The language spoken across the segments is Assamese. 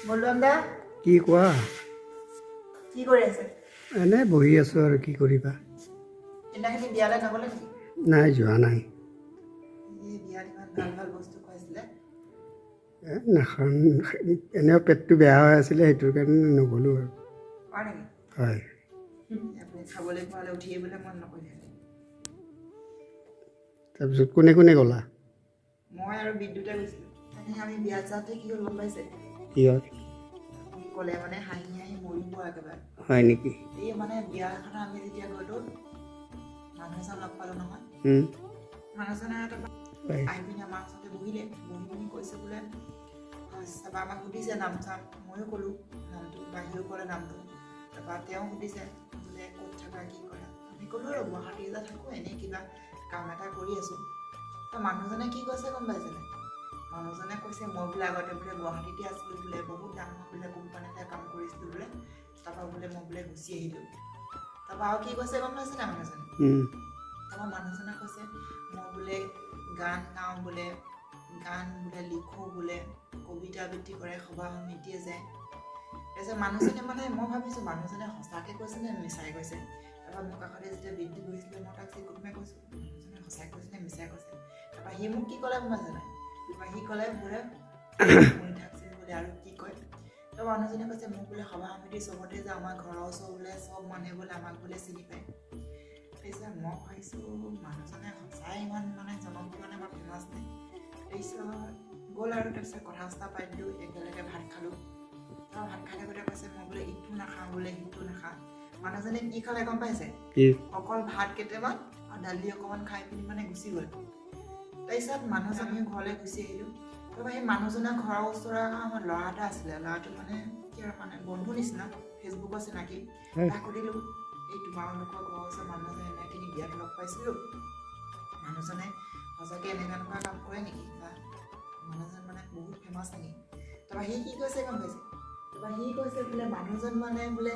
বলুৱাম দা কি কোৱা? কি কৰি আছে? এনে বহি আছোঁ আৰু কি কৰিবা? সেইদিনাখনি বিয়ালৈ নগ'লে নেকি? নাই যোৱা নাই। এই বিয়াত ইমান ভাল ভাল বস্তু খুৱাইছিলে। নাখাওঁ, এনেও পেটটো বেয়া হৈ আছিলে, সেইটোৰ কাৰণে নগ'লোঁ আৰু। হয় নেকি? হয়। আপুনি খাবলৈ খোৱালে উঠি আহিবলৈ মন নকৰিলে? তাৰপিছত কোনে কোনে গ'লা? মই আৰু বিদ্যুতে গৈছিলোঁ। তাকে আমি বিয়াত যাওঁতে কি হ'ল গম পাইছে? কি হ'ল? আপুনি ক'লে মানে হাঁহি হাঁহি মৰিব একেবাৰে। হয় নেকি? এই মানে বিয়া এখনত আমি যেতিয়া গ'লোঁ, মানুহ এজন লগ পালোঁ নহয়। মানুহজনে আহি পিনি আমাৰ ওচৰতে বহি পিনি কৈছে বোলে, তাৰপৰা আমাক সুধিছে নাম চাম, ময়ো ক'লোঁ নামটো, বাহিৰেও ক'লে নামটো। তাৰপৰা তেওঁ সুধিছে বোলে ক'ত থাকা, কি কৰা? আমি ক'লোঁ আৰু গুৱাহাটীতে থাকোঁ, এনেই কিবা কাম এটা কৰি আছোঁ। তো মানুহজনে কি কৈছে গম পাইছেনে? মানুহজনে কৈছে মই বোলে আগতে বোলে গুৱাহাটীতে আছিলোঁ বোলে, বহুত ডাঙৰ বোলে কোম্পানীতে কাম কৰিছিলোঁ বোলে, তাৰপৰা বোলে মই বোলে গুচি আহিলোঁ। তাৰপৰা আৰু কি কৈছে গম পাইছেনে মানুহজনে? তাৰপৰা মানুহজনে কৈছে মই বোলে গান গাওঁ বোলে, গান বোলে লিখোঁ বোলে, কবিতা আবৃত্তি কৰে, সভা সমিতিয়ে যায়। তাৰপিছত মানুহজনে মানে মই ভাবিছোঁ মানুহজনে সঁচাকৈ কৈছে নে মিছাই কৈছে। তাৰপৰা মোৰ কাষতে যেতিয়া বৃদ্ধি বহিছিলে, মই তাক চিকুটমাই কৈছোঁ মানুহজনে সঁচাই কৈছে নে মিছাই কৈছে। তাৰপৰা সি মোক কি ক'লে গম পাইছেনে? তাৰপৰা সি ক'লে বোলে শুনি থাকছিল বোলে আৰু কি কয়। তো মানুহজনে কৈছে মোক বোলে সভা সমিতি চবতে যাওঁ, আমাৰ ঘৰৰ ওচৰ বোলে চব মানুহে বোলে আমাক বোলে চিনি পায়। তাৰপিছত মই ভাবিছোঁ মানুহজনে সঁচাই ইমান মানে জনপ্ৰিয় নে বা ফেমাছ নে। তাৰপিছত গ'ল আৰু তাৰপিছত কথা চথা পাতিলোঁ, একেলগে ভাত খালোঁ। তাৰপৰা ভাত খাই থাকোঁতে কৈছে মই বোলে ইটো নাখাওঁ বোলে, সিটো নাখাওঁ। মানুহজনে কি খালে গম পাইছে? অকল ভাত কেইটামান আৰু দালি অকণমান খাই পিনি মানে গুচি গ'ল। তাৰপিছত মানুহজনী ঘৰলৈ গুচি আহিলোঁ। তাৰপৰা সেই মানুহজনৰ ঘৰৰ ওচৰৰ আমাৰ ল'ৰা এটা আছিলে, ল'ৰাটো মানে কি আৰু মানে বন্ধু নিচিনা, ফেচবুকৰ চিনাকি। তাক সুধিলোঁ এই তোমালোকৰ ঘৰৰ ওচৰৰ মানুহজনে এনেখিনি বিয়াত লগ পাইছিলোঁ, মানুহজনে সঁচাকৈ এনেকুৱা কাম কৰে নেকি, বা মানুহজন মানে বহুত ফেমাছ নেকি? তাৰপৰা সি কি কৈছে গম পাইছে? তাৰপৰা সি কৈছে বোলে মানুহজন মানে বোলে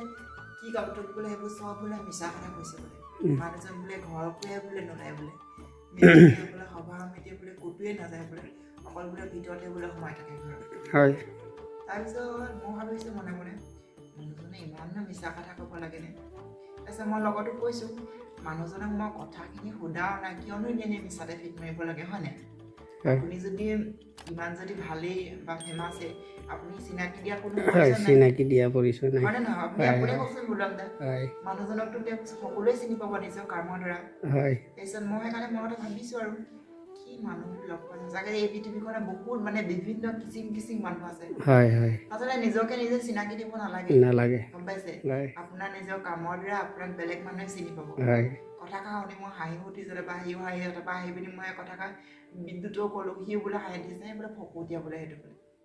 কি কামটোত বোলে সেইবোৰ চব বোলে মিছা কথা কৈছে বোলে। মানুহজন বোলে ঘৰৰ পৰাই বোলে নোলায় বোলে, মিটিঙে বোলে সভা সমিতিয়ে বোলে ক'তোৱে নাযায় বোলে, অকল বোলে ভিতৰতে বোলে সোমাই থাকে ঘৰত। হয়। তাৰপিছত মই ভাবিছোঁ মনে মনে মানুহজনে ইমানো মিছা কথা ক'ব লাগেনে। তাৰপিছত মই লগতো কৈছোঁ মানুহজনক মই কথাখিনি সোধাও নাই, কিয়নো এনেই মিছাতে ফিট মাৰিব লাগে হয় নাই? আপুনি যদি ইমান যদি ভালেই বা ফেমাছেই, আপুনি চিনাকি দিয়া কোনো প্ৰয়োজন নাই। চিনাকি দিয়া পৰিচয় নাই। হয় নে নহয়? আপুনি আপুনি কওকচোন বলুৱাম দা। মানুহজনকতো তেওঁক সকলোৱে চিনি পাব নিজৰ কামৰ দ্বাৰা। তাৰপিছত মই সেইকাৰণে মনতে ভাবিছোঁ আৰু কি মানুহ লগ পাইছোঁ, চাগে এই পৃথিৱীখনে বহুত মানে বিভিন্ন কিচিম কিচিম মানুহ আছে। আচলতে নিজকে নিজে চিনাকি দিব নালাগে, গম পাইছে? আপোনাৰ নিজৰ কামৰ দ্বাৰা আপোনাক বেলেগ মানুহে চিনি পাব। কথাষাৰ শুনি মই হাঁহিও উঠিছে, তাৰপৰা সিও হাঁহি, তাৰপৰা আহি পিনি মই কথাষাৰ বিদ্যুতেও ক'লোঁ, সিও বোলে হাঁহি দিছে, বোলে ফকতীয়া বোলে সেইটো বোলে।